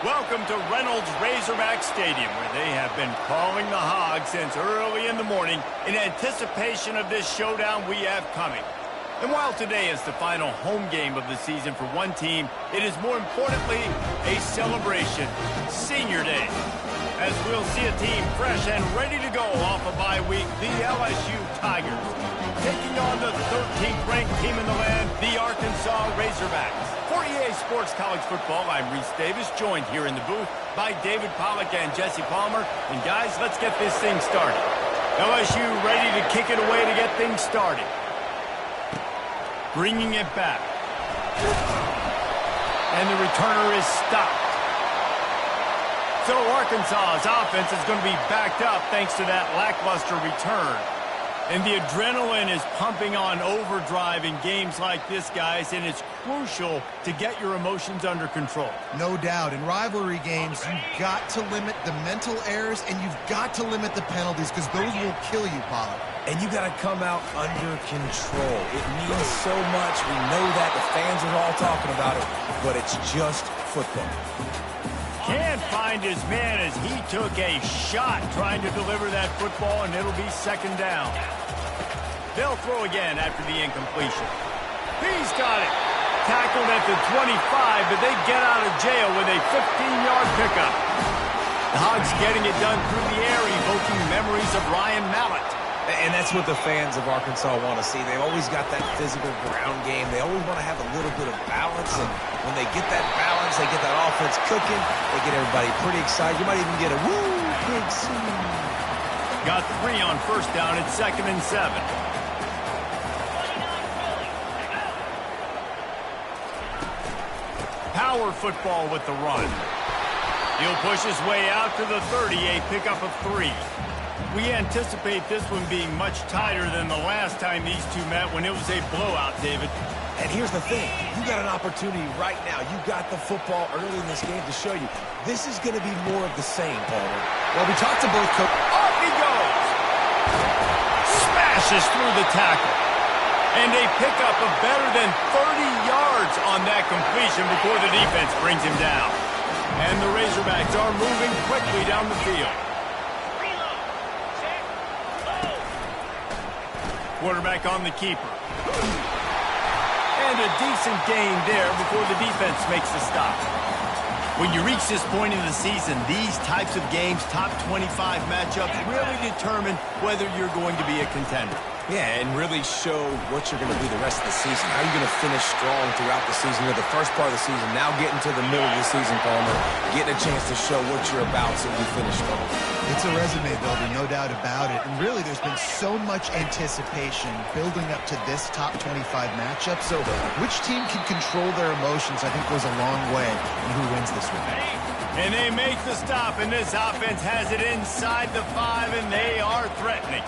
Welcome to Reynolds Razorback Stadium, where they have been calling the Hogs since early in the morning in anticipation of this showdown we have coming. And while today is the final home game of the season for one team, it is more importantly a celebration, Senior Day. As we'll see a team fresh and ready to go off a bye week, the LSU Tigers, taking on the 13th ranked team in the land, the Arkansas Razorbacks. For EA Sports College Football, I'm Reese Davis, joined here in the booth by David Pollack and Jesse Palmer. And guys, let's get this thing started. LSU ready to kick it away to get things started. Bringing it back. And the returner is stopped. So Arkansas's offense is going to be backed up thanks to that lackluster return. And the adrenaline is pumping on overdrive in games like this, guys, and it's crucial to get your emotions under control. No doubt. In rivalry games, you've got to limit the mental errors, and you've got to limit the penalties because those will kill you, Pollard. And you got to come out under control. It means so much. We know that. The fans are all talking about it, but it's just football. Can't find his man as he took a shot trying to deliver that football, and it'll be second down. They'll throw again after the incompletion. He's got it. Tackled at the 25, but they get out of jail with a 15-yard pickup. The Hogs getting it done through the air, evoking memories of Ryan Mallett. And that's what the fans of Arkansas want to see. They've always got that physical ground game. They always want to have a little bit of balance. And when they get that balance, they get that offense cooking, they get everybody pretty excited. You might even get a woo, big C. Got 3 on first down. It's 2nd and 7. Power football with the run. He'll push his way out to the 30, a pickup of 3. We anticipate this one being much tighter than the last time these two met when it was a blowout, David. And here's the thing. You got an opportunity right now. You got the football early in this game to show you. This is going to be more of the same, Palmer. Well, we talked to both coaches. Off he goes! Smashes through the tackle. And a pickup of better than 30 yards on that completion before the defense brings him down. And the Razorbacks are moving quickly down the field. Quarterback on the keeper. And a decent gain there before the defense makes the stop. When you reach this point in the season, these types of games, top 25 matchups, really determine whether you're going to be a contender. Yeah, and really show what you're going to be the rest of the season. How are you going to finish strong throughout the season? Or the first part of the season, now getting to the middle of the season, Palmer, getting a chance to show what you're about so you finish strong. It's a resume builder, no doubt about it. And really, there's been so much anticipation building up to this top 25 matchup. So which team can control their emotions, I think, goes a long way in who wins this one. And they make the stop, and this offense has it inside the 5, and they are threatening.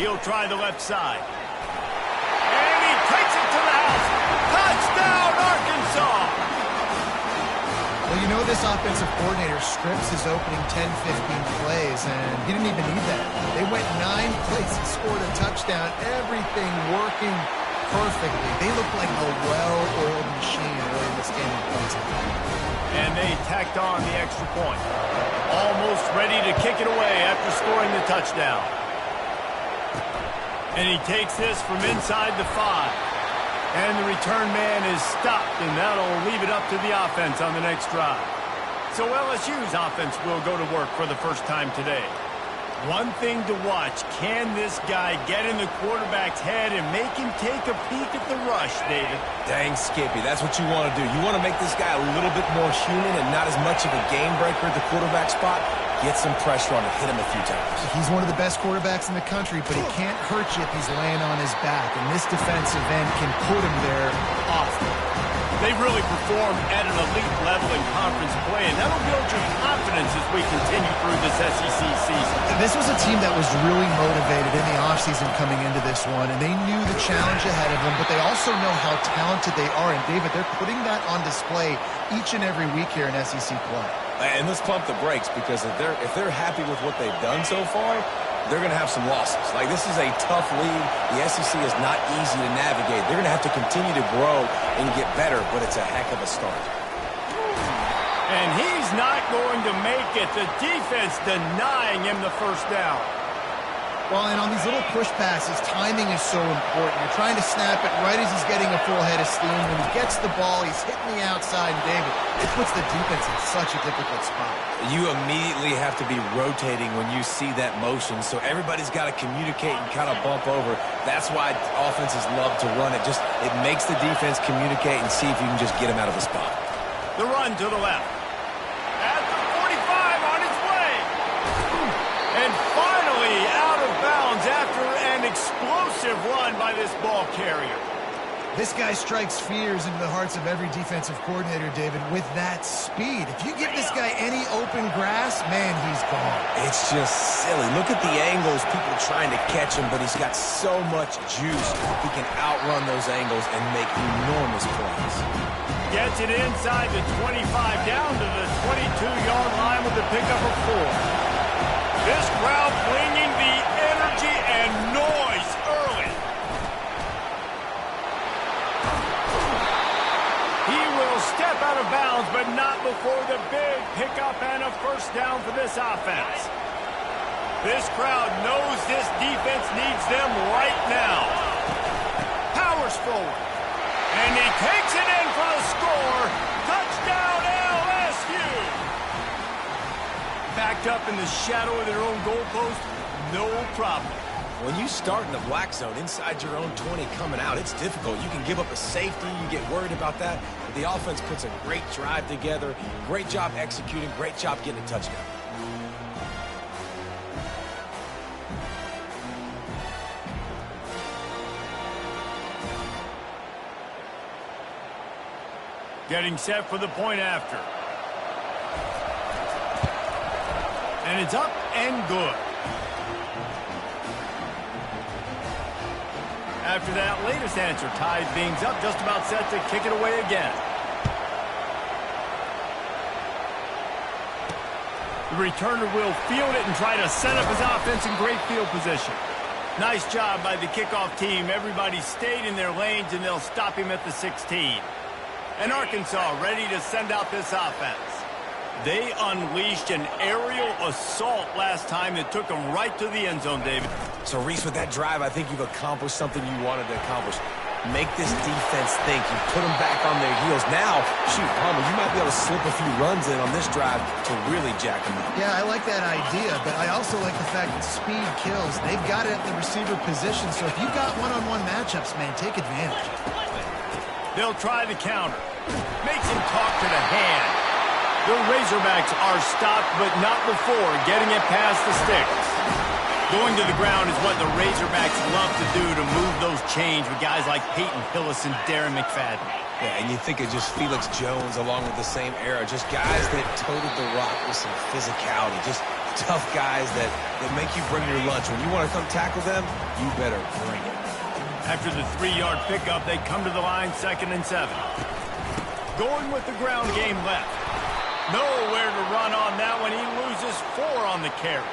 He'll try the left side. And he takes it to the house. Touchdown, Arkansas! Well, you know this offensive coordinator strips his opening 10, 15 plays, and he didn't even need that. They went 9 plays and scored a touchdown. Everything working perfectly. They look like a well-oiled machine early in this game of points. And they tacked on the extra point. Almost ready to kick it away after scoring the touchdown. And he takes this from inside the 5. And the return man is stopped, and that'll leave it up to the offense on the next drive. So LSU's offense will go to work for the first time today. One thing to watch, can this guy get in the quarterback's head and make him take a peek at the rush, David? Dang, Skippy, that's what you want to do. You want to make this guy a little bit more human and not as much of a game breaker at the quarterback spot. Get some pressure on him, hit him a few times. He's one of the best quarterbacks in the country, but he can't hurt you if he's laying on his back, and this defensive end can put him there often. They've really performed at an elite level in conference play, and that'll build your confidence as we continue through this SEC season. This was a team that was really motivated in the offseason coming into this one, and they knew the challenge ahead of them, but they also know how talented they are. And, David, they're putting that on display each and every week here in SEC play. And let's pump the brakes, because if they're happy with what they've done so far, they're going to have some losses. Like, this is a tough league. The SEC is not easy to navigate. They're going to have to continue to grow and get better, but it's a heck of a start. And he's not going to make it. The defense denying him the first down. Well, and on these little push passes, timing is so important. You're trying to snap it right as he's getting a full head of steam. When he gets the ball, he's hitting the outside, and David, it puts the defense in such a difficult spot. You immediately have to be rotating when you see that motion, so everybody's got to communicate and kind of bump over. That's why offenses love to run it. It makes the defense communicate and see if you can just get him out of the spot. The run to the left. At the 45 on his way. And finally out of bounds after an explosive run by this ball carrier. This guy strikes fears into the hearts of every defensive coordinator, David, with that speed. If you give this guy any open grass, man, he's gone. It's just silly. Look at the angles, people trying to catch him, but he's got so much juice. He can outrun those angles and make enormous plays. Gets it inside the 25, down to the 22-yard line with the pickup of 4. This crowd bringing the energy and noise early. He will step out of bounds, but not before the big pickup and a first down for this offense. This crowd knows this defense needs them right now. Powers forward. And he takes it in for the score. Touchdown, LSU. Backed up in the shadow of their own goalpost, no problem. When you start in the black zone inside your own 20 coming out, it's difficult. You can give up a safety. You get worried about that. But the offense puts a great drive together. Great job executing. Great job getting a touchdown. Getting set for the point after. And it's up and good. After that latest answer, tied things up, just about set to kick it away again. The returner will field it and try to set up his offense in great field position. Nice job by the kickoff team. Everybody stayed in their lanes, and they'll stop him at the 16. And Arkansas ready to send out this offense. They unleashed an aerial assault last time that took them right to the end zone, David. So, Reese, with that drive, I think you've accomplished something you wanted to accomplish. Make this defense think. You put them back on their heels. Now, shoot, Palmer, you might be able to slip a few runs in on this drive to really jack them up. Yeah, I like that idea, but I also like the fact that speed kills. They've got it at the receiver position, so if you've got one-on-one matchups, man, take advantage. They'll try the counter. Makes him talk to the hand. The Razorbacks are stopped, but not before getting it past the sticks. Going to the ground is what the Razorbacks love to do, to move those chains with guys like Peyton Hillis and Darren McFadden. Yeah, and you think of just Felix Jones along with the same era. Just guys that toted the rock with some physicality. Just tough guys that make you bring your lunch. When you want to come tackle them, you better bring it. After the 3-yard pickup, they come to the line, 2nd and 7. Going with the ground game left. Nowhere to run on that one. He loses 4 on the carry.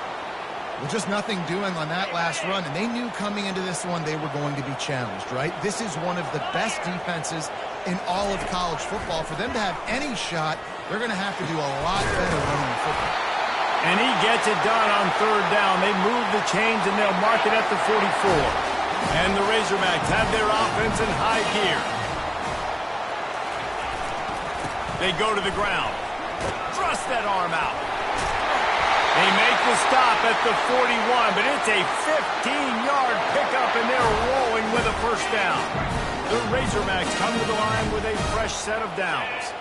Well, just nothing doing on that last run, and they knew coming into this one they were going to be challenged, right? This is one of the best defenses in all of college football. For them to have any shot, they're going to have to do a lot better running the football. And he gets it done on 3rd down. They move the chains, and they'll mark it at the 44. And the Razorbacks have their offense in high gear. They go to the ground. Thrust that arm out. They make the stop at the 41, but it's a 15-yard pickup, and they're rolling with a first down. The Razorbacks come to the line with a fresh set of downs.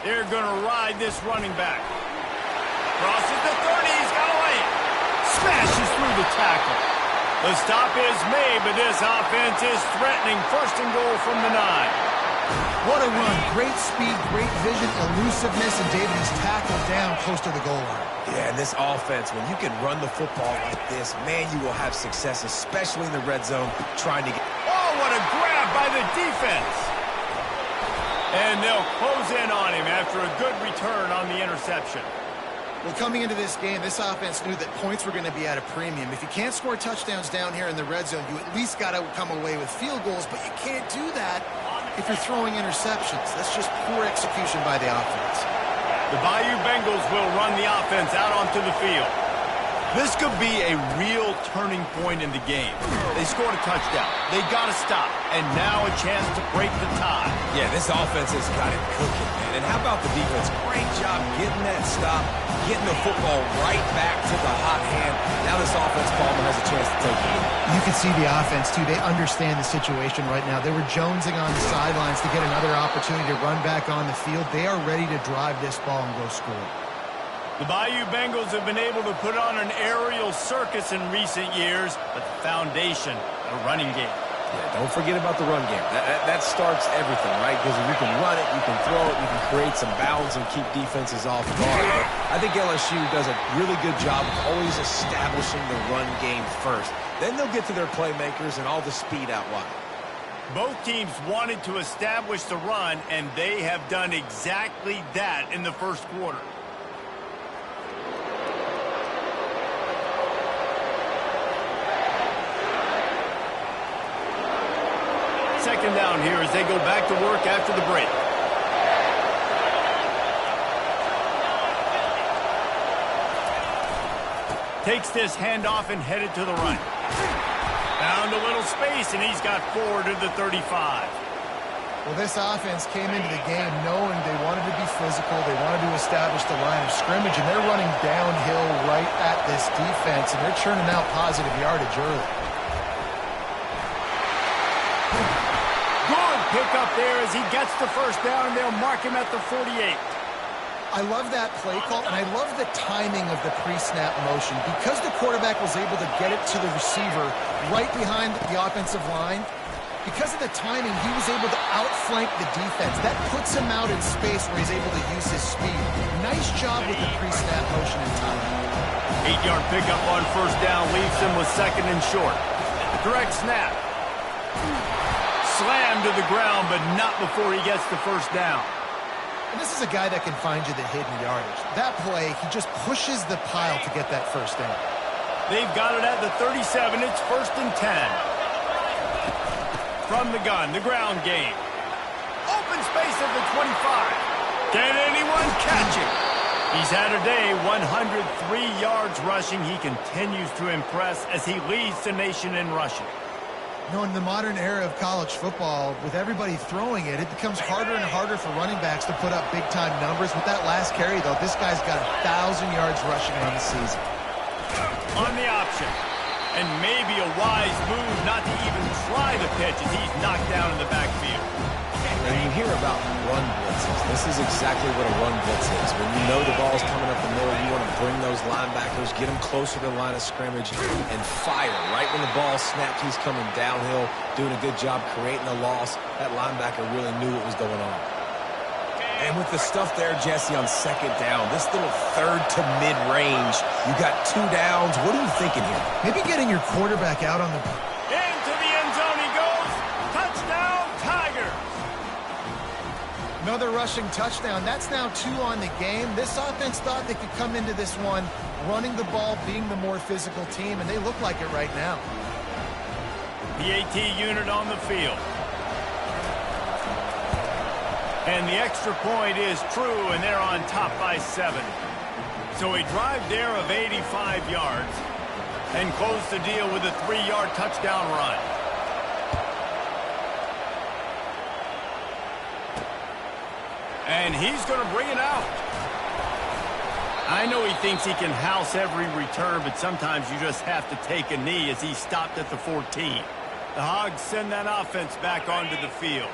They're going to ride this running back. Crosses the 30. He's got to lay it. Smashes through the tackle. The stop is made, but this offense is threatening. 1st and goal from the 9. What a run. Great speed, great vision, elusiveness, and David is tackled down close to the goal line. Yeah, and this offense, when you can run the football like this, man, you will have success, especially in the red zone, trying to get... Oh, what a grab by the defense. And they'll close in on him after a good return on the interception. Well, coming into this game, this offense knew that points were going to be at a premium. If you can't score touchdowns down here in the red zone, you at least got to come away with field goals, but you can't do that if you're throwing interceptions. That's just poor execution by the offense. The Bayou Bengals will run the offense out onto the field. This could be a real turning point in the game. They scored a touchdown. They got to stop. And now a chance to break the tie. Yeah, this offense has got it cooking, man. And how about the defense? Great job getting that stop, getting the football right back to the hot hand. Now this offense, Palmer, has a chance to take the lead. You can see the offense, too. They understand the situation right now. They were jonesing on the sidelines to get another opportunity to run back on the field. They are ready to drive this ball and go score. The Bayou Bengals have been able to put on an aerial circus in recent years, but the foundation, the running game. Yeah, don't forget about the run game. That starts everything, right? Because if you can run it, you can throw it, you can create some bounds and keep defenses off guard. But I think LSU does a really good job of always establishing the run game first. Then they'll get to their playmakers and all the speed out wide. Both teams wanted to establish the run, and they have done exactly that in the first quarter. Second down here as they go back to work after the break. Takes this handoff and headed to the right. Found a little space, and he's got 4 to the 35. Well, this offense came into the game knowing they wanted to be physical, they wanted to establish the line of scrimmage, and they're running downhill right at this defense, and they're churning out positive yardage early. Good pick up there as he gets the first down, and they'll mark him at the 48. I love that play call, and I love the timing of the pre-snap motion. Because the quarterback was able to get it to the receiver right behind the offensive line, because of the timing, he was able to outflank the defense. That puts him out in space where he's able to use his speed. Nice job with the pre-snap motion and timing. 8-yard pickup on first down leaves him with second and short. Direct snap. Slammed to the ground, but not before he gets the first down. And this is a guy that can find you the hidden yardage. That play, he just pushes the pile to get that first down. They've got it at the 37. It's first and 10. From the gun, the ground game. Open space at the 25. Can anyone catch him? He's had a day, 103 yards rushing. He continues to impress as he leads the nation in rushing. You know, in the modern era of college football, with everybody throwing it, it becomes harder and harder for running backs to put up big-time numbers. With that last carry, though, this guy's got 1,000 yards rushing on the season. On the option. And maybe a wise move not to even try the pitch as he's knocked down in the backfield. And you hear about run blitzes. This is exactly what a run blitz is. When you know the ball's coming up the middle, you want to bring those linebackers, get them closer to the line of scrimmage, and fire. Right when the ball snaps, he's coming downhill, doing a good job creating a loss. That linebacker really knew what was going on. And with the stuff there, Jesse, on second down, this little third to mid-range, you got 2 downs. What are you thinking here? Maybe getting your quarterback out on the... Into the end zone he goes. Touchdown, Tigers. Another rushing touchdown. That's now 2 on the game. This offense thought they could come into this one running the ball, being the more physical team, and they look like it right now. PAT unit on the field. And the extra point is true, and they're on top by 7. So a drive there of 85 yards and close the deal with a 3-yard touchdown run. And he's going to bring it out. I know he thinks he can house every return, but sometimes you just have to take a knee as he stopped at the 14. The Hogs send that offense back onto the field.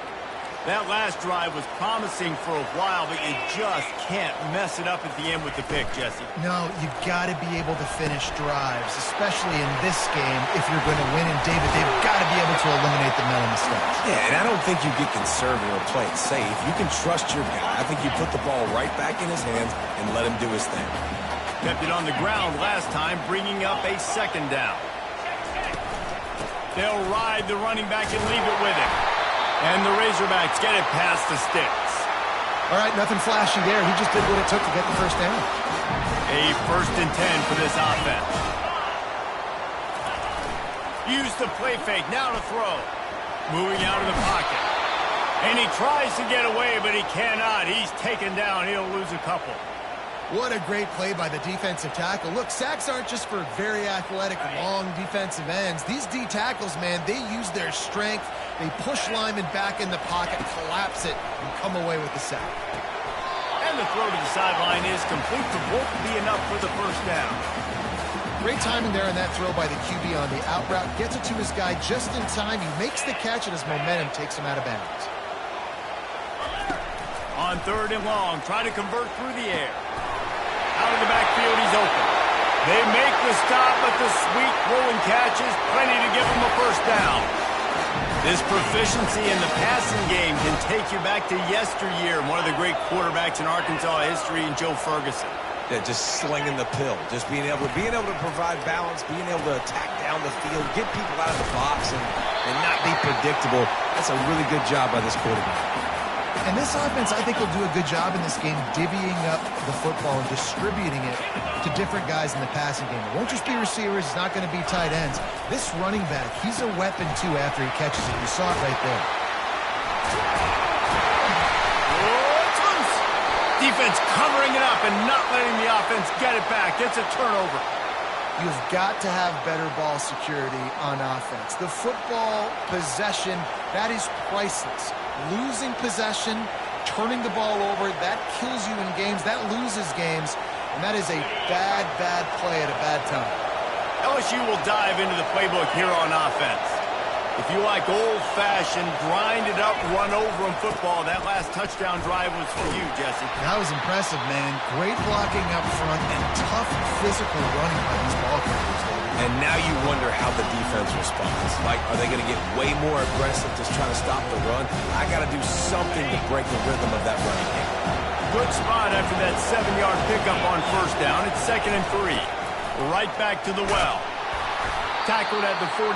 That last drive was promising for a while, but you just can't mess it up at the end with the pick, Jesse. No, you've got to be able to finish drives, especially in this game if you're going to win. And David, they've got to be able to eliminate the mental mistakes. Yeah, and I don't think you get conservative or play it safe. You can trust your guy. I think you put the ball right back in his hands and let him do his thing. Kept it on the ground last time, bringing up a second down. They'll ride the running back and leave it with him. And the Razorbacks get it past the sticks. All right, nothing flashy there. He just did what it took to get the first down. A first and 10 for this offense. Use the play fake, now to throw. Moving out of the pocket. And he tries to get away, but he cannot. He's taken down. He'll lose a couple. What a great play by the defensive tackle. Look, sacks aren't just for very athletic, long defensive ends. These D tackles, man, they use their strength. They push linemen back in the pocket, collapse it, and come away with the sack. And the throw to the sideline is complete, but won't be enough for the first down. Great timing there on that throw by the QB on the out route. Gets it to his guy just in time. He makes the catch, and his momentum takes him out of bounds. On 3rd and long, try to convert through the air. Out of the backfield, he's open. They make the stop, but the sweet throwing catch is plenty to give him a first down. This proficiency in the passing game can take you back to yesteryear, one of the great quarterbacks in Arkansas history, in Joe Ferguson. Yeah, just slinging the pill, just being able to provide balance, being able to attack down the field, get people out of the box, and not be predictable. That's a really good job by this quarterback. And this offense, I think, will do a good job in this game divvying up the football and distributing it to different guys in the passing game. It won't just be receivers. It's not going to be tight ends. This running back, he's a weapon, too, after he catches it. You saw it right there. Oh, it's loose. Defense covering it up and not letting the offense get it back. It's a turnover. You've got to have better ball security on offense. The football possession, that is priceless. Losing possession, turning the ball over, that kills you in games, that loses games, and that is a bad, bad play at a bad time. LSU will dive into the playbook here on offense. If you like old-fashioned, grind-it-up, run-over in football, that last touchdown drive was for you, Jesse. That was impressive, man. Great blocking up front and tough physical running by these ball carriers, David. And now you wonder how the defense responds. Like, are they going to get way more aggressive just trying to stop the run? I got to do something to break the rhythm of that running game. Good spot after that 7-yard pickup on first down. It's 2nd and 3. Right back to the well. Tackled at the 45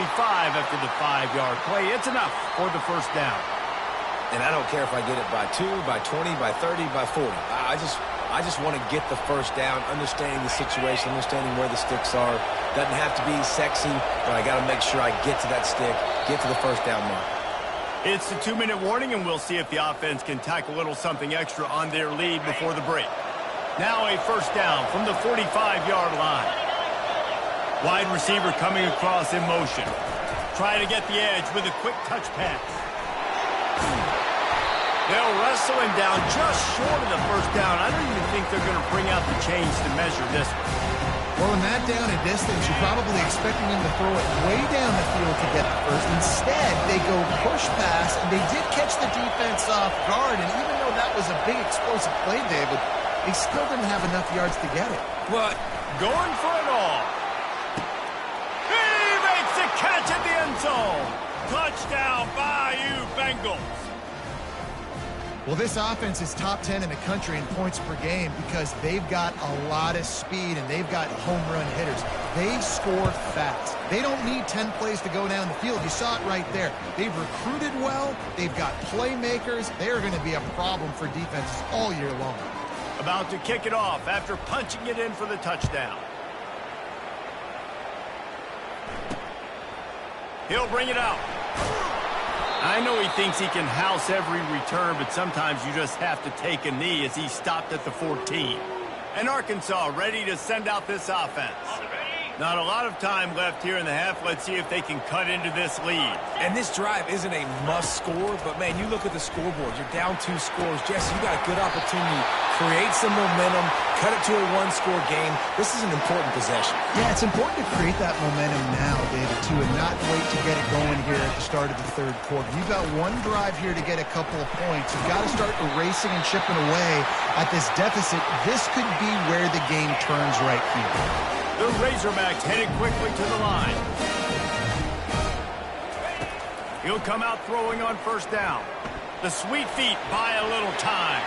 after the 5-yard play. It's enough for the first down. And I don't care if I get it by 2, by 20, by 30, by 40. I just want to get the first down, understanding the situation, understanding where the sticks are. Doesn't have to be sexy, but I got to make sure I get to that stick, get to the first down mark. It's the 2-minute warning, and we'll see if the offense can tack a little something extra on their lead before the break. Now a first down from the 45-yard line. Wide receiver coming across in motion. Trying to get the edge with a quick touch pass. They'll wrestle him down just short of the first down. I don't even think they're going to bring out the chains to measure this one. Well, in that down and distance, you're probably expecting them to throw it way down the field to get the first. Instead, they go push pass, and they did catch the defense off guard. And even though that was a big explosive play, David, they still didn't have enough yards to get it. But going for it all. He makes the catch at the end zone. Touchdown, Bayou Bengals. Well, this offense is top 10 in the country in points per game because they've got a lot of speed and they've got home run hitters. They score fast. They don't need 10 plays to go down the field. You saw it right there. They've recruited well. They've got playmakers. They are going to be a problem for defenses all year long. About to kick it off after punching it in for the touchdown. He'll bring it out. I know he thinks he can house every return, but sometimes you just have to take a knee as he stopped at the 14. And Arkansas ready to send out this offense. Not a lot of time left here in the half. Let's see if they can cut into this lead. And this drive isn't a must score, but, man, you look at the scoreboard. You're down 2 scores. Jesse, you got a good opportunity. Create some momentum. Cut it to a 1-score game. This is an important possession. Yeah, it's important to create that momentum now, David, too, and not wait to get it going here at the start of the third quarter. You've got one drive here to get a couple of points. You've got to start erasing and chipping away at this deficit. This could be where the game turns right here. The Razorbacks headed quickly to the line. He'll come out throwing on first down. The sweet feet buy a little time.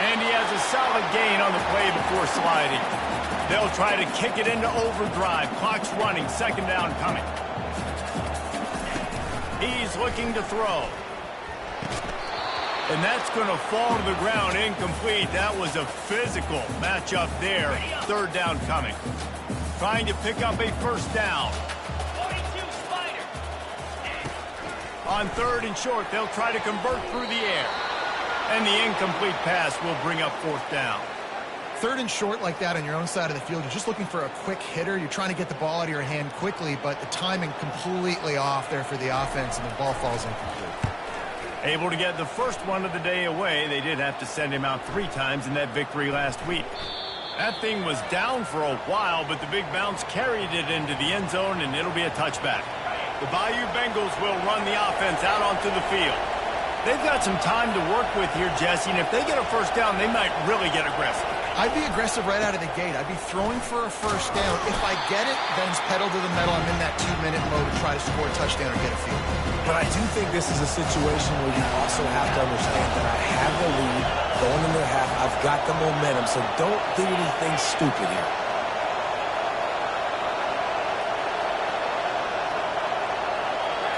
And he has a solid gain on the play before sliding. They'll try to kick it into overdrive. Clock's running. 2nd down coming. He's looking to throw. And that's going to fall to the ground incomplete. That was a physical matchup there. 3rd down coming. Trying to pick up a first down. On 3rd and short, they'll try to convert through the air. And the incomplete pass will bring up 4th down. 3rd and short like that on your own side of the field, you're just looking for a quick hitter. You're trying to get the ball out of your hand quickly, but the timing completely off there for the offense, and the ball falls incomplete. Able to get the first one of the day away. They did have to send him out 3 times in that victory last week. That thing was down for a while, but the big bounce carried it into the end zone, and it'll be a touchback. The Bayou Bengals will run the offense out onto the field. They've got some time to work with here, Jesse, and if they get a first down, they might really get aggressive. I'd be aggressive right out of the gate. I'd be throwing for a first down. If I get it, then it's pedal to the metal. I'm in that 2-minute mode to try to score a touchdown or get a field goal. But I do think this is a situation where you also have to understand that I have the lead going into the half. I've got the momentum, so don't do anything stupid here.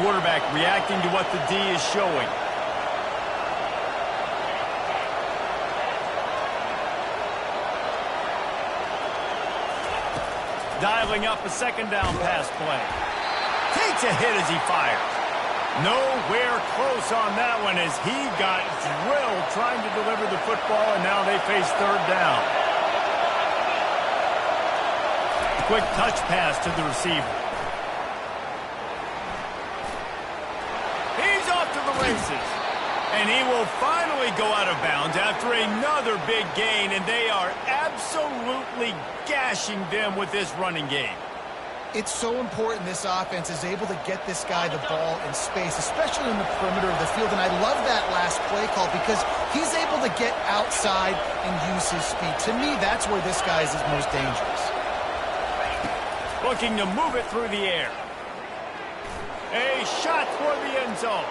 Quarterback reacting to what the D is showing. Dialing up a 2nd down pass play. Takes a hit as he fires. Nowhere close on that one as he got drilled trying to deliver the football, and now they face 3rd down. Quick touch pass to the receiver. He's off to the races. And he will finally go out of bounds after another big gain, and they are absolutely gashing them with this running game. It's so important this offense is able to get this guy the ball in space, especially in the perimeter of the field. And I love that last play call because he's able to get outside and use his speed. To me, that's where this guy is his most dangerous. Looking to move it through the air. A shot toward the end zone.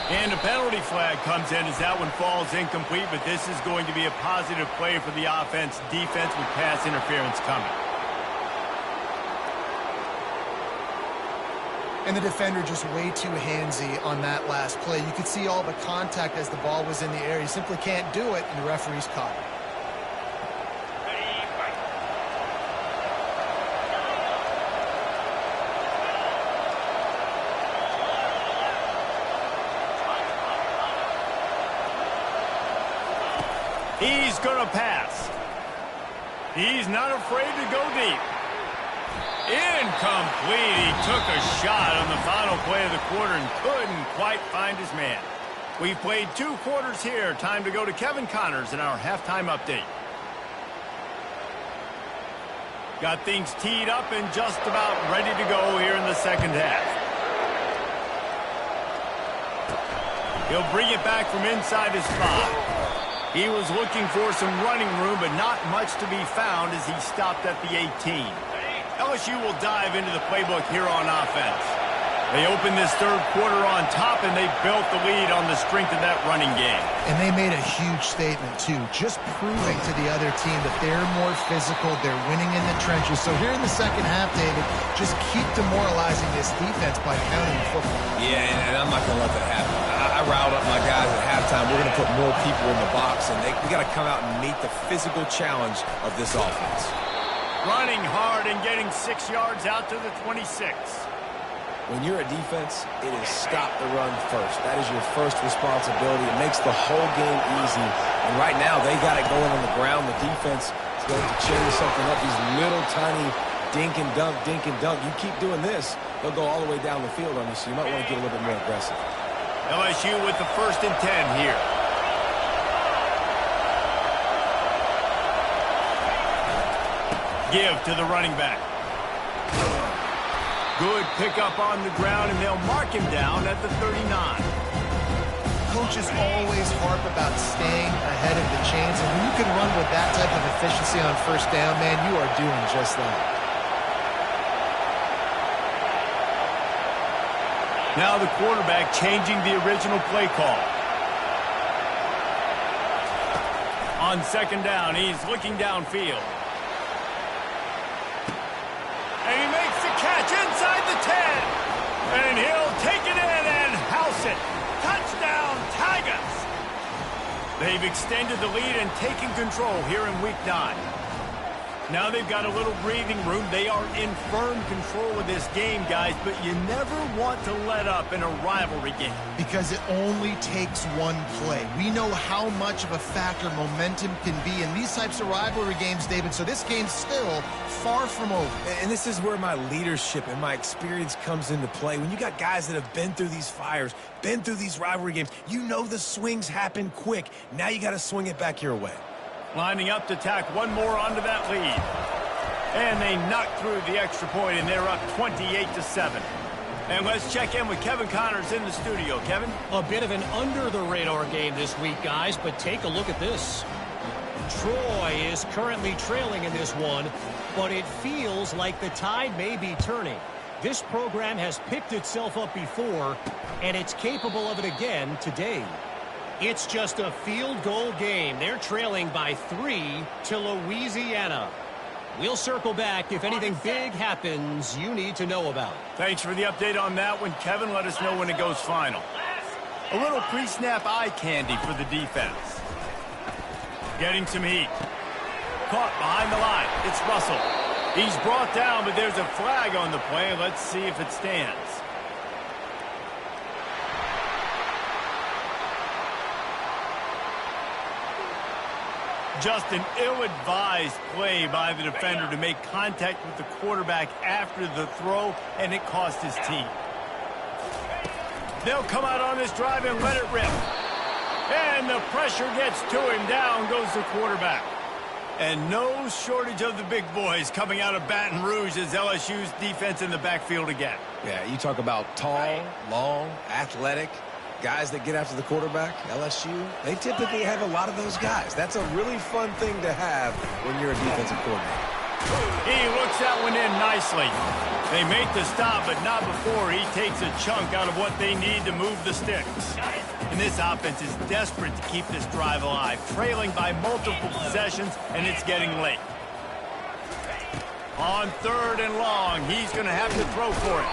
And a penalty flag comes in as that one falls incomplete, but this is going to be a positive play for the offense. Defense with pass interference coming. And the defender just way too handsy on that last play. You could see all the contact as the ball was in the air. He simply can't do it, and the referee's caught it. He's going to pass. He's not afraid to go deep. Incomplete. He took a shot on the final play of the quarter and couldn't quite find his man. We've played 2 quarters here. Time to go to Kevin Connors in our halftime update. Got things teed up and just about ready to go here in the 2nd half. He'll bring it back from inside his 5. He was looking for some running room, but not much to be found as he stopped at the 18. LSU will dive into the playbook here on offense. They opened this 3rd quarter on top, and they built the lead on the strength of that running game. And they made a huge statement, too, just proving to the other team that they're more physical, they're winning in the trenches. So here in the 2nd half, David, just keep demoralizing this defense by pounding the football. Yeah, and I'm not going to let that happen. I riled up my guys at halftime. We're going to put more people in the box, and we got to come out and meet the physical challenge of this offense. Running hard and getting 6 yards out to the 26. When you're a defense, it is stop the run first. That is your first responsibility. It makes the whole game easy. And right now, they got it going on the ground. The defense is going to change something up. These little tiny dink and dunk, dink and dunk. You keep doing this, they'll go all the way down the field on you, so you might want to get a little bit more aggressive. LSU with the 1st and 10 here. Give to the running back. Good pickup on the ground, and they'll mark him down at the 39. Coaches always harp about staying ahead of the chains, and when you can run with that type of efficiency on 1st down, man, you are doing just that. Now the quarterback changing the original play call. On 2nd down, he's looking downfield. And he makes the catch inside the 10. And he'll take it in and house it. Touchdown, Tigers. They've extended the lead and taken control here in Week 9. Now they've got a little breathing room. They are in firm control of this game, guys, but you never want to let up in a rivalry game. Because it only takes one play. We know how much of a factor momentum can be in these types of rivalry games, David, so this game's still far from over. And this is where my leadership and my experience comes into play. When you got guys that have been through these fires, been through these rivalry games, you know the swings happen quick. Now you got to swing it back your way. Lining up to tack one more onto that lead. And they knock through the extra point, and they're up 28-7. And let's check in with Kevin Connors in the studio. Kevin? A bit of an under-the-radar game this week, guys, but take a look at this. Troy is currently trailing in this one, but it feels like the tide may be turning. This program has picked itself up before, and it's capable of it again today. It's just a field goal game. They're trailing by 3 to Louisiana. We'll circle back if anything big happens you need to know about. Thanks for the update on that one, Kevin. Let us know when it goes final. A little pre-snap eye candy for the defense. Getting some heat. Caught behind the line. It's Russell. He's brought down, but there's a flag on the play. Let's see if it stands. Just an ill-advised play by the defender to make contact with the quarterback after the throw, and it cost his team. They'll come out on this drive and let it rip. And the pressure gets to him. Down goes the quarterback. And no shortage of the big boys coming out of Baton Rouge as LSU's defense in the backfield again. Yeah, you talk about tall, long, athletic, guys that get after the quarterback, LSU, they typically have a lot of those guys. That's a really fun thing to have when you're a defensive coordinator. He looks that one in nicely. They make the stop, but not before he takes a chunk out of what they need to move the sticks. And this offense is desperate to keep this drive alive, trailing by multiple possessions, and it's getting late. On 3rd and long, he's going to have to throw for it.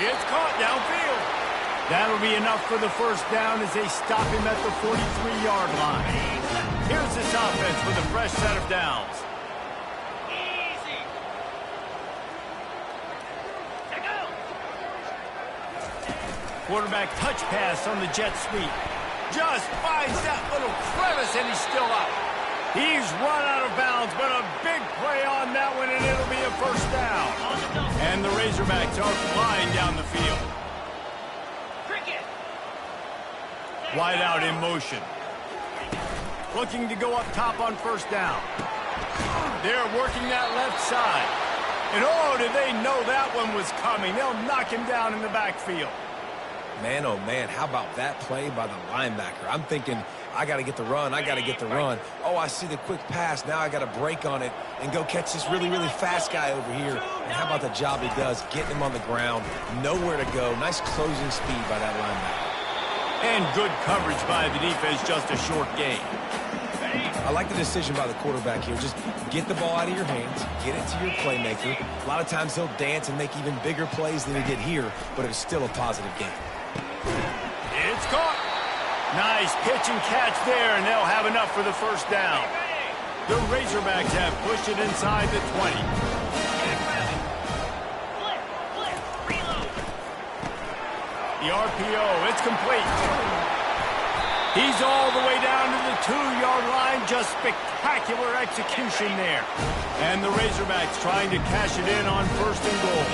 It's caught downfield. That'll be enough for the first down as they stop him at the 43-yard line. Here's this offense with a fresh set of downs. Quarterback touch pass on the jet sweep. Just finds that little crevice, and he's still up. He's run out of bounds, but a big play on that one, and it'll be a first down. And the Razorbacks are flying down the field. Wide out in motion. Looking to go up top on first down. They're working that left side. And oh, did they know that one was coming. They'll knock him down in the backfield. Man, oh man, how about that play by the linebacker? I'm thinking, I got to get the run, I got to get the run. Oh, I see the quick pass. Now I got to break on it and go catch this really, really fast guy over here. And how about the job he does, getting him on the ground, nowhere to go. Nice closing speed by that linebacker. And good coverage by the defense, just a short gain. I like the decision by the quarterback here. Just get the ball out of your hands, get it to your playmaker. A lot of times he'll dance and make even bigger plays than he did here, but it was still a positive game. It's caught. Nice pitch and catch there, and they'll have enough for the first down. The Razorbacks have pushed it inside the 20. The RPO, it's complete. He's all the way down to the 2-yard line. Just spectacular execution there. And the Razorbacks trying to cash it in on 1st and goal.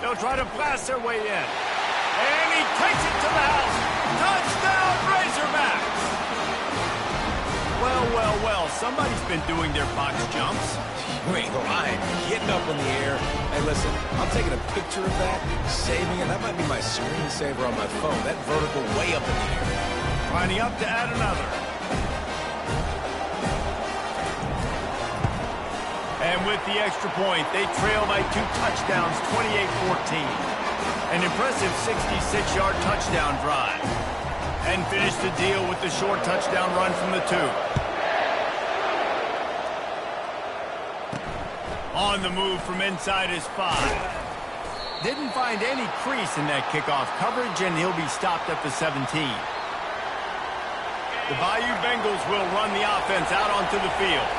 They'll try to blast their way in. And he takes it to the house. Touchdown, Razorbacks! Well, well, well, somebody's been doing their box jumps. You ain't lying. Getting up in the air. Hey, listen, I'm taking a picture of that, saving it. That might be my screensaver on my phone. That vertical way up in the air. Lining up to add another. And with the extra point, they trail by 2 touchdowns, 28-14. An impressive 66-yard touchdown drive. And finish the deal with the short touchdown run from the 2. On the move from inside his 5. Didn't find any crease in that kickoff coverage, and he'll be stopped at the 17. The Bayou Bengals will run the offense out onto the field.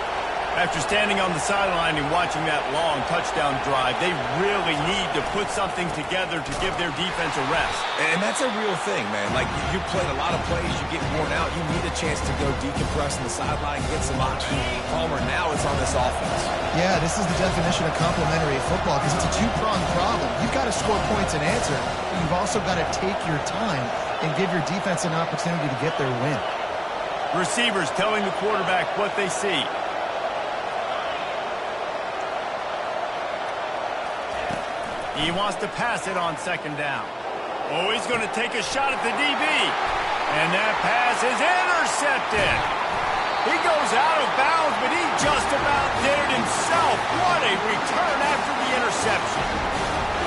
After standing on the sideline and watching that long touchdown drive, they really need to put something together to give their defense a rest. And that's a real thing, man. Like, you played a lot of plays, you get worn out, you need a chance to go decompress on the sideline, get some oxygen. Palmer, now it's on this offense. Yeah, this is the definition of complementary football because it's a two-pronged problem. You've got to score points and answer, but you've also got to take your time and give your defense an opportunity to get their win. Receivers telling the quarterback what they see. He wants to pass it on second down. Oh, he's going to take a shot at the DB. And that pass is intercepted. He goes out of bounds, but he just about did it himself. What a return after the interception.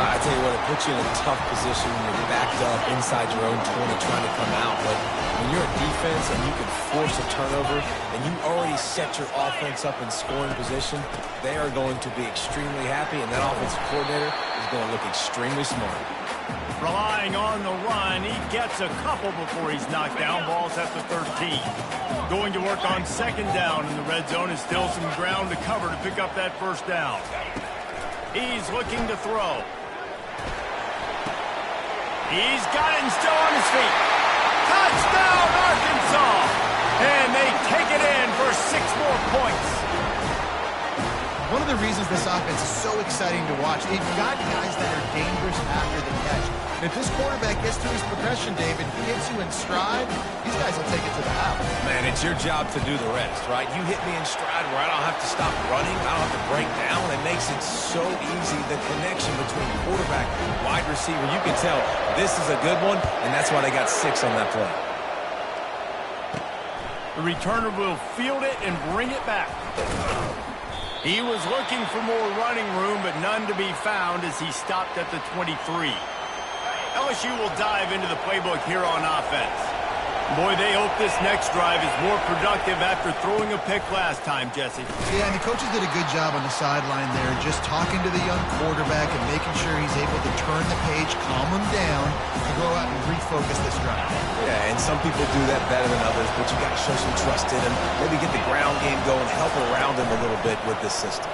I tell you what, it puts you in a tough position when you're backed up inside your own 20 trying to come out. But when you're a defense and you can force a turnover and you already set your offense up in scoring position, they are going to be extremely happy, and that offensive coordinator is going to look extremely smart. Relying on the run, he gets a couple before he's knocked down. Ball's at the 13. Going to work on second down in the red zone, and still some ground to cover to pick up that first down. He's looking to throw. He's got it and still on his feet. Touchdown, Arkansas! And they take it in for 6 more points. One of the reasons this offense is so exciting to watch, they've got guys that are dangerous after the catch. And if this quarterback gets through his progression, David, he hits you in stride, these guys will take it to the house. Man, it's your job to do the rest, right? You hit me in stride where I don't have to stop running, I don't have to break down. It makes it so easy, the connection between quarterback and wide receiver. You can tell this is a good one, and that's why they got 6 on that play. The returner will field it and bring it back. He was looking for more running room, but none to be found as he stopped at the 23. LSU will dive into the playbook here on offense. Boy, they hope this next drive is more productive after throwing a pick last time, Jesse. Yeah, and the coaches did a good job on the sideline there, just talking to the young quarterback and making sure he's able to turn the page, calm him down, and go out and refocus this drive. Yeah, and some people do that better than others, but you got to show some trust in him. Maybe get the ground game going, help around him a little bit with this system.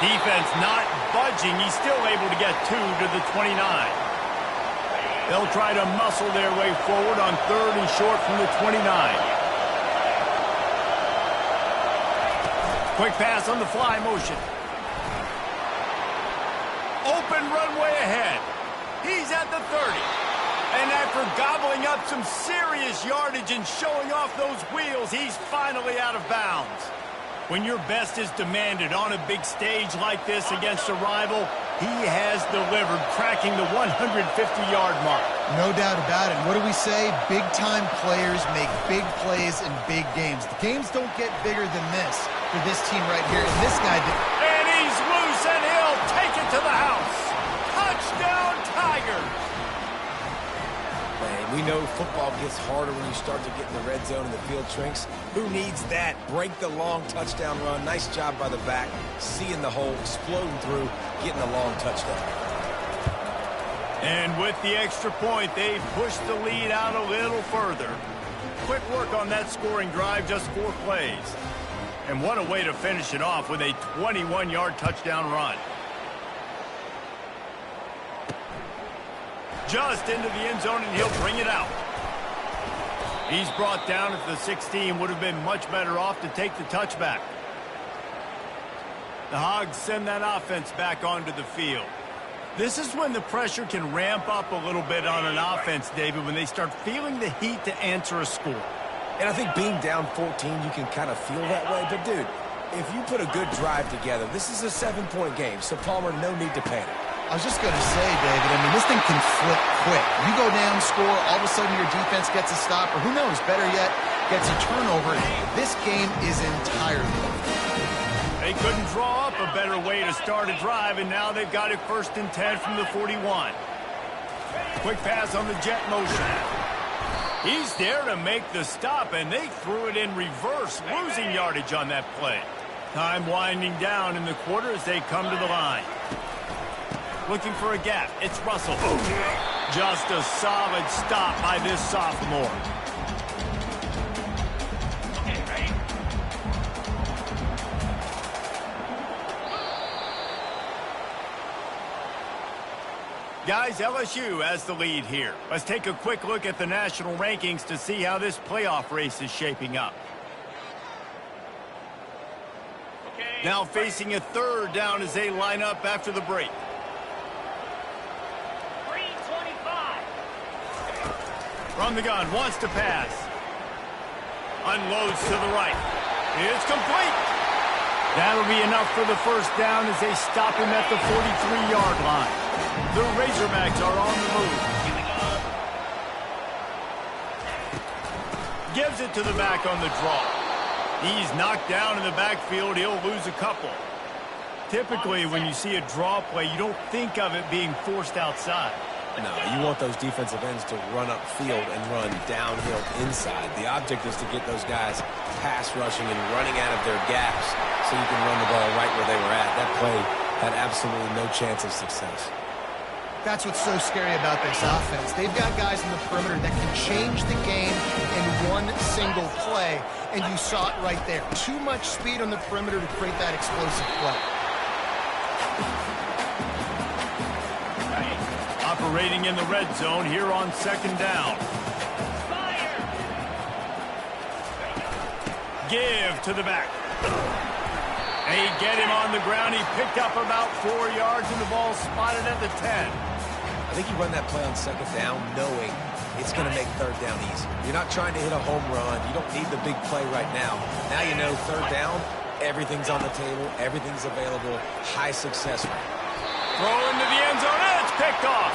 Defense not budging. He's still able to get 2 to the 29. They'll try to muscle their way forward on 3rd and short from the 29. Quick pass on the fly motion. Open runway ahead. He's at the 30. And after gobbling up some serious yardage and showing off those wheels, he's finally out of bounds. When your best is demanded on a big stage like this against a rival, he has delivered, cracking the 150-yard mark. No doubt about it. What do we say? Big-time players make big plays in big games. The games don't get bigger than this for this team right here. And this guy did. And he's loose, and he'll take it to the house. Touchdown, Tigers. Man, we know football gets harder when you start to get in the red zone and the field shrinks. Who needs that? Break the long touchdown run. Nice job by the back. Seeing the hole, exploding through, getting a long touchdown. And with the extra point, they push the lead out a little further. Quick work on that scoring drive, just 4 plays. And what a way to finish it off with a 21-yard touchdown run. Just into the end zone, and he'll bring it out. He's brought down at the 16. Would have been much better off to take the touchback. The Hogs send that offense back onto the field. This is when the pressure can ramp up a little bit on an offense, David, when they start feeling the heat to answer a score. And I think being down 14, you can kind of feel that way. But, dude, if you put a good drive together, this is a 7-point game. So, Palmer, no need to panic. I was just going to say, David, I mean, this thing can flip quick. You go down, score, all of a sudden your defense gets a stop, or who knows, better yet, gets a turnover. This game is entirely over. They couldn't draw up a better way to start a drive, and now they've got it 1st and 10 from the 41. Quick pass on the jet motion. He's there to make the stop, and they threw it in reverse, losing yardage on that play. Time winding down in the quarter as they come to the line. Looking for a gap. It's Russell. Just a solid stop by this sophomore. Guys, LSU has the lead here. Let's take a quick look at the national rankings to see how this playoff race is shaping up. Now facing a third down as they line up after the break. 325. From the gun, wants to pass. Unloads to the right. It's complete. That'll be enough for the first down as they stop him at the 43-yard line. The Razorbacks are on the move. Gives it to the back on the draw. He's knocked down in the backfield. He'll lose a couple. Typically, when you see a draw play, you don't think of it being forced outside. No, you want those defensive ends to run upfield and run downhill inside. The object is to get those guys pass rushing and running out of their gaps so you can run the ball right where they were at. That play had absolutely no chance of success. That's what's so scary about this offense. They've got guys in the perimeter that can change the game in one single play, and you saw it right there. Too much speed on the perimeter to create that explosive play. Operating in the red zone here on second down. Fire! Give to the back. They get him on the ground. He picked up about 4 yards, and the ball spotted at the 10. I think you run that play on second down knowing it's going to make third down easy. You're not trying to hit a home run. You don't need the big play right now. Now you know third down, everything's on the table, everything's available, high success rate. Throw into the end zone, and it's picked off.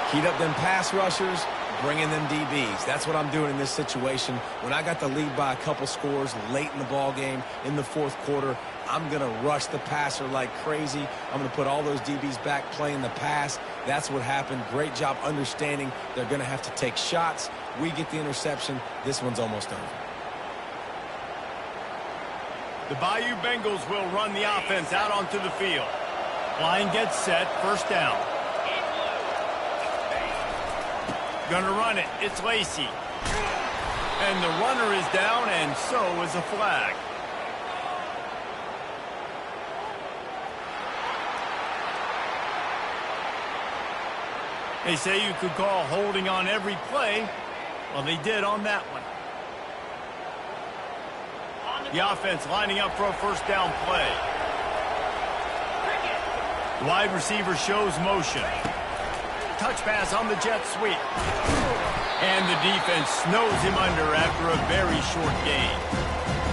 Heat up them pass rushers, bring in them DBs. That's what I'm doing in this situation. When I got the lead by a couple scores late in the ball game, in the fourth quarter, I'm going to rush the passer like crazy. I'm going to put all those DBs back playing the pass. That's what happened. Great job understanding they're going to have to take shots. We get the interception. This one's almost over. The Bayou Bengals will run the offense out onto the field. Line gets set, first down. Gonna run it, it's Lacey. And the runner is down, and so is a flag. They say you could call holding on every play. Well, they did on that one. The offense lining up for a first down play. The wide receiver shows motion. Touch pass on the jet sweep. And the defense snows him under after a very short gain.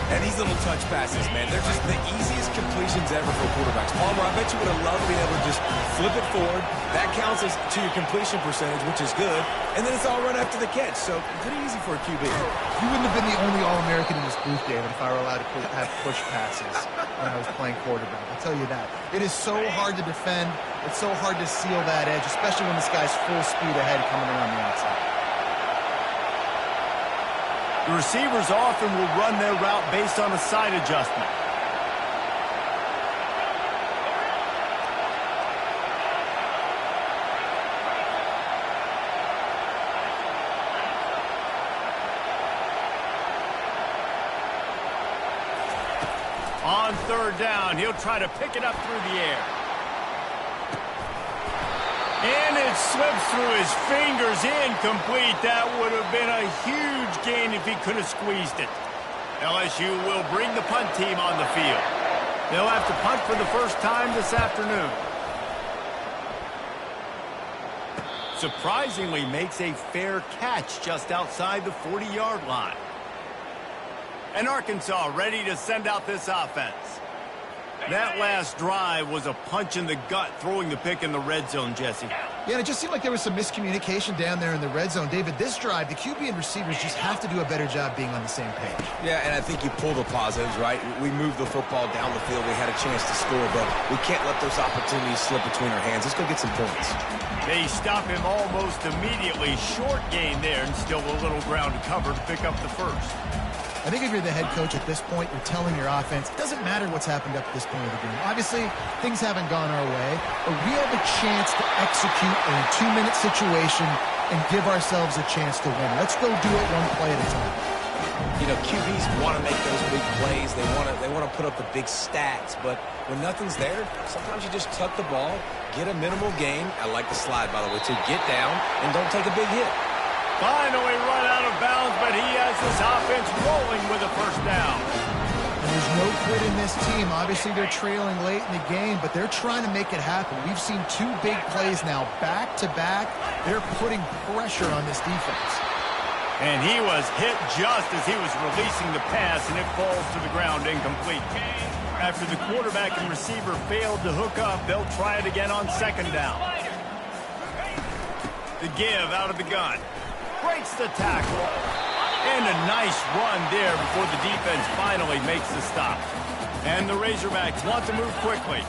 And these little touch passes, man, they're just the easiest completions ever for quarterbacks. Palmer, I bet you would have loved being able to just flip it forward. That counts as to your completion percentage, which is good. And then it's all run after the catch, so pretty easy for a QB. You wouldn't have been the only All-American in this booth, David, if I were allowed to have push passes when I was playing quarterback. I'll tell you that. It is so hard to defend. It's so hard to seal that edge, especially when this guy's full speed ahead coming around the outside. The receivers often will run their route based on a side adjustment. On third down, he'll try to pick it up through the air. And it slips through his fingers, incomplete. That would have been a huge gain if he could have squeezed it. LSU will bring the punt team on the field. They'll have to punt for the first time this afternoon. Surprisingly makes a fair catch just outside the 40-yard line. And Arkansas ready to send out this offense. That last drive was a punch in the gut, throwing the pick in the red zone, Jesse. Yeah, and it just seemed like there was some miscommunication down there in the red zone. David, this drive, the QB and receivers just have to do a better job being on the same page. Yeah, and I think you pull the positives, right? We moved the football down the field. We had a chance to score, but we can't let those opportunities slip between our hands. Let's go get some points. They stop him almost immediately. Short gain there, and still a little ground to cover to pick up the first. I think if you're the head coach at this point, you're telling your offense, it doesn't matter what's happened up to this point of the game. Obviously, things haven't gone our way, but we have a chance to execute in a 2-minute situation and give ourselves a chance to win. Let's go do it one play at a time. You know, QBs want to make those big plays. They want to put up the big stats. But when nothing's there, sometimes you just tuck the ball, get a minimal gain. I like the slide, by the way, to get down and don't take a big hit. Finally run out of bounds, but he has this offense rolling with a first down. And there's no quit in this team. Obviously, they're trailing late in the game, but they're trying to make it happen. We've seen 2 big plays now, back-to-back. They're putting pressure on this defense. And he was hit just as he was releasing the pass, and it falls to the ground incomplete. After the quarterback and receiver failed to hook up, they'll try it again on second down. The give out of the gun. Breaks the tackle. And a nice run there before the defense finally makes the stop. And the Razorbacks want to move quickly.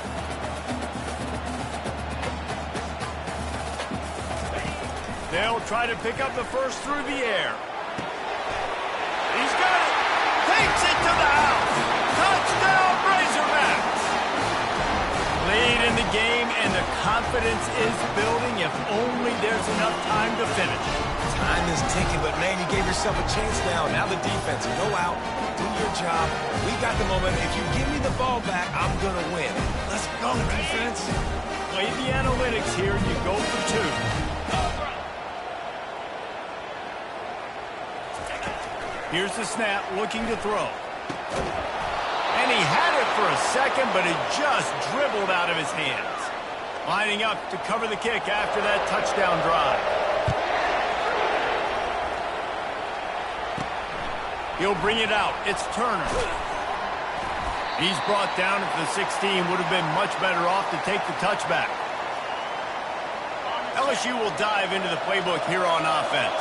They'll try to pick up the first through the air. He's got it. Takes it to the house. Touchdown, Razorbacks. Lead in the game, and the confidence is building if only there's enough time to finish. Time is ticking, but, man, you gave yourself a chance now. Now the defense, go out, do your job. We got the moment. If you give me the ball back, I'm going to win. Let's go, defense. Play the analytics here. You go for 2. Here's the snap, looking to throw. And he had it for a second, but it just dribbled out of his hands. Lining up to cover the kick after that touchdown drive. He'll bring it out. It's Turner. He's brought down at the 16. Would have been much better off to take the touchback. LSU will dive into the playbook here on offense.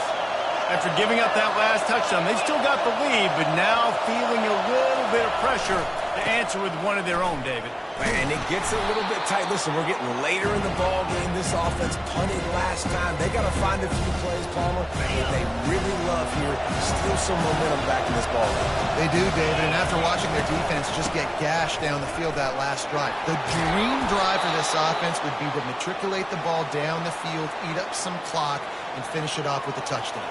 After giving up that last touchdown, they still got the lead, but now feeling a little bit of pressure to answer with one of their own, David. And it gets a little bit tight. Listen, we're getting later in the ball game. This offense punted last time. They got to find a few plays, Palmer, that they really love here. Steal some momentum back in this ball game. They do, David, and after watching their defense just get gashed down the field that last drive, the dream drive for this offense would be to matriculate the ball down the field, eat up some clock, and finish it off with a touchdown.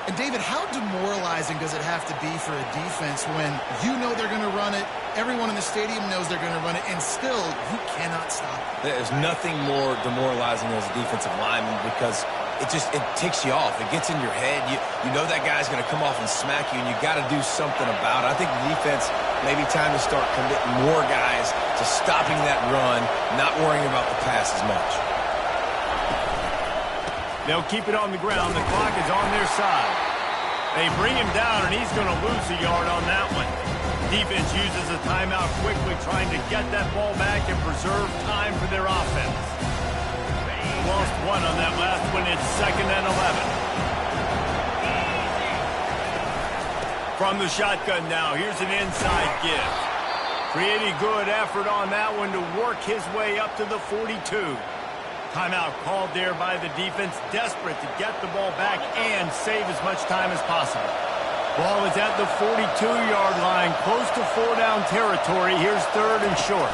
And, David, how demoralizing does it have to be for a defense when you know they're going to run it, everyone in the stadium knows they're going to run it, and still you cannot stop it? There's nothing more demoralizing as a defensive lineman because it ticks you off. It gets in your head. You know that guy's going to come off and smack you, and you got to do something about it. I think the defense, maybe time to start committing more guys to stopping that run, not worrying about the pass as much. They'll keep it on the ground. The clock is on their side. They bring him down, and he's going to lose a yard on that one. Defense uses a timeout quickly, trying to get that ball back and preserve time for their offense. Lost 1 on that last one. It's 2nd and 11. From the shotgun now, here's an inside give. Pretty good effort on that one to work his way up to the 42. Timeout called there by the defense, desperate to get the ball back and save as much time as possible. Ball is at the 42-yard line, close to 4-down territory. Here's 3rd and short.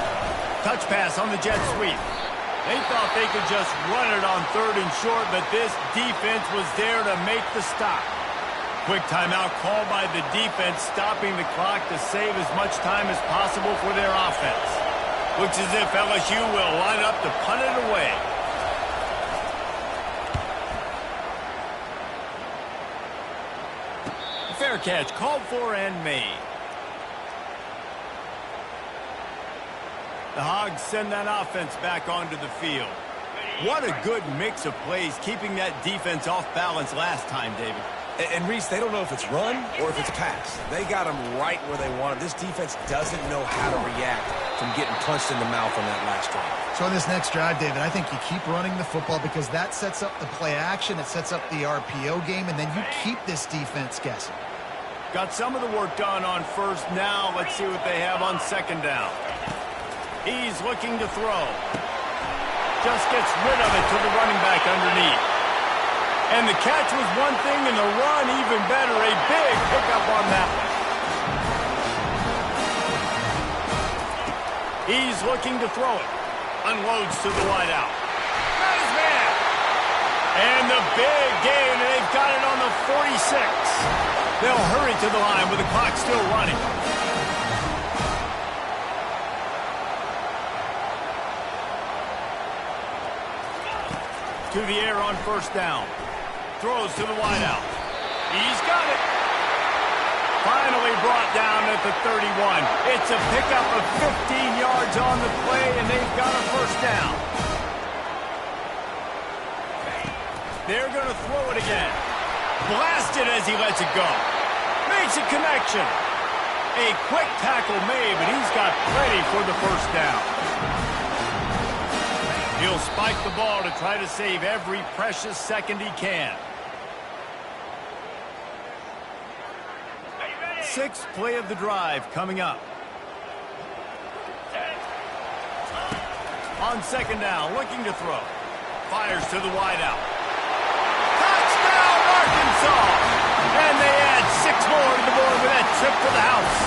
Touch pass on the jet sweep. They thought they could just run it on 3rd and short, but this defense was there to make the stop. Quick timeout called by the defense, stopping the clock to save as much time as possible for their offense. Looks as if LSU will line up to punt it away. Fair catch, called for and made. The Hogs send that offense back onto the field. What a good mix of plays, keeping that defense off balance last time, David. And Reese, they don't know if it's run or if it's pass. They got them right where they want them. This defense doesn't know how to react from getting punched in the mouth on that last drive. So on this next drive, David, I think you keep running the football because that sets up the play action, it sets up the RPO game, and then you keep this defense guessing. Got some of the work done on first. Now let's see what they have on 2nd down. He's looking to throw. Just gets rid of it to the running back underneath. And the catch was one thing, and the run even better. A big pickup on that one. He's looking to throw it. Unloads to the wideout. Got his man. And the big gain, and they've got it on the 46. They'll hurry to the line with the clock still running. To the air on first down. Throws to the wideout. He's got it. Finally brought down at the 31. It's a pickup of 15 yards on the play, and they've got a first down. They're going to throw it again. Blasted as he lets it go. Makes a connection. A quick tackle made, but he's got plenty for the first down. He'll spike the ball to try to save every precious second he can. Sixth play of the drive coming up. On second down, looking to throw. Fires to the wideout. Touchdown, Arkansas! And they add 6 more to the board with that trip to the house.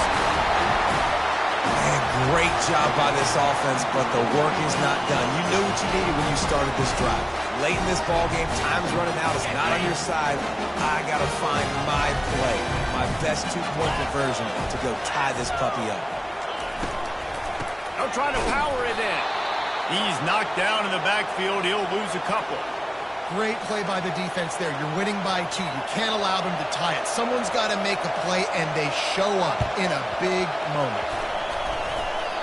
Man, great job by this offense, but the work is not done. You knew what you needed when you started this drive. Late in this ball game, time's running out. It's not on your side. I got to find my play, my best 2-point conversion to go tie this puppy up. They'll try to power it in. He's knocked down in the backfield. He'll lose a couple. Great play by the defense there. You're winning by 2. You can't allow them to tie it. Someone's got to make a play, and they show up in a big moment.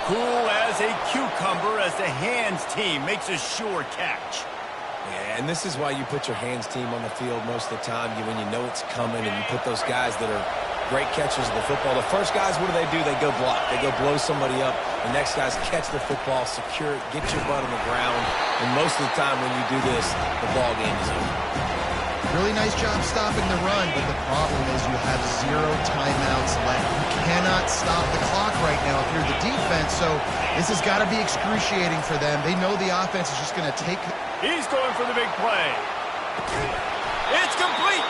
Cool as a cucumber as the hands team makes a sure catch. Yeah, and this is why you put your hands team on the field most of the time. When you know it's coming, and you put those guys that are great catchers of the football. The first guys, what do? They go block. They go blow somebody up. The next guys catch the football, secure it, get your butt on the ground. And most of the time when you do this, the ball game is over. Really nice job stopping the run, but the problem is you have 0 timeouts left. You cannot stop the clock right now if you're the defense, so this has got to be excruciating for them. They know the offense is just going to take... He's going for the big play. It's complete.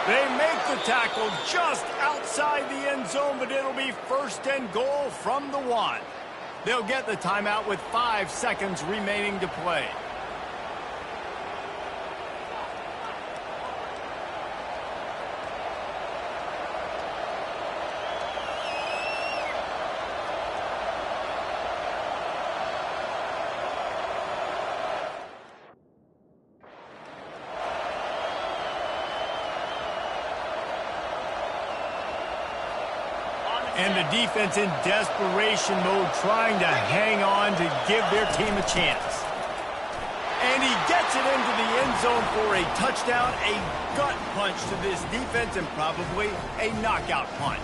They make the tackle just outside the end zone, but it'll be first and goal from the 1. They'll get the timeout with 5 seconds remaining to play. And the defense in desperation mode, trying to hang on to give their team a chance. And he gets it into the end zone for a touchdown, a gut punch to this defense, and probably a knockout punch.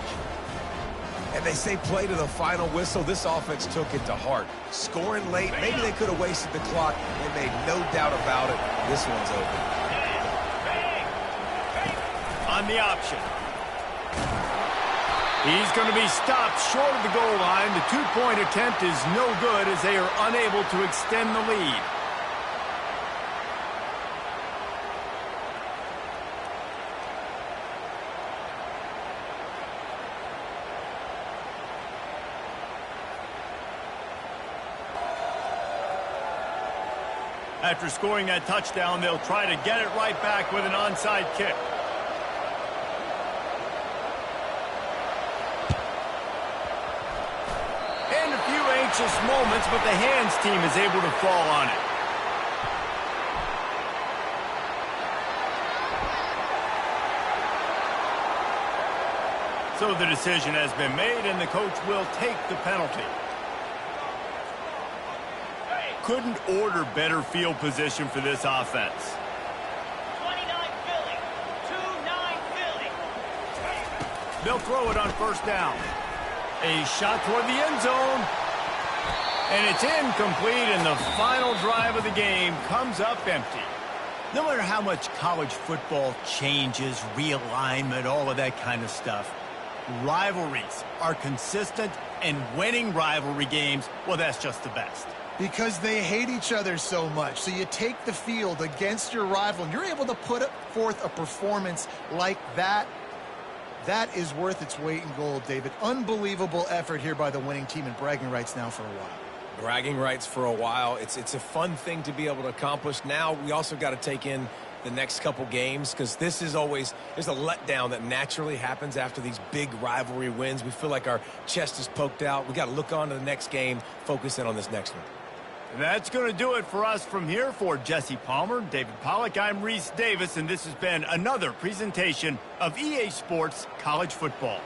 And they say play to the final whistle. This offense took it to heart. Scoring late, maybe they could have wasted the clock. They made no doubt about it. This one's open. On the option. He's going to be stopped short of the goal line. The 2-point attempt is no good as they are unable to extend the lead. After scoring that touchdown, they'll try to get it right back with an onside kick. Anxious moments, but the hands team is able to fall on it. So the decision has been made, and the coach will take the penalty. Couldn't order better field position for this offense. 29 Philly, 2-9 Philly. They'll throw it on first down. A shot toward the end zone. And it's incomplete, and the final drive of the game comes up empty. No matter how much college football changes, realignment, all of that kind of stuff, rivalries are consistent, and winning rivalry games, well, that's just the best. Because they hate each other so much. So you take the field against your rival, and you're able to put forth a performance like that. That is worth its weight in gold, David. Unbelievable effort here by the winning team, and bragging rights now for a while. Bragging rights for a while. It's a fun thing to be able to accomplish. Now we also got to take in the next couple games, because this is always, there's a letdown that naturally happens after these big rivalry wins. We feel like our chest is poked out. We got to look on to the next game, focus in on this next one. That's going to do it for us from here. For Jesse Palmer, David Pollack, I'm Reese Davis, and this has been another presentation of EA Sports College Football.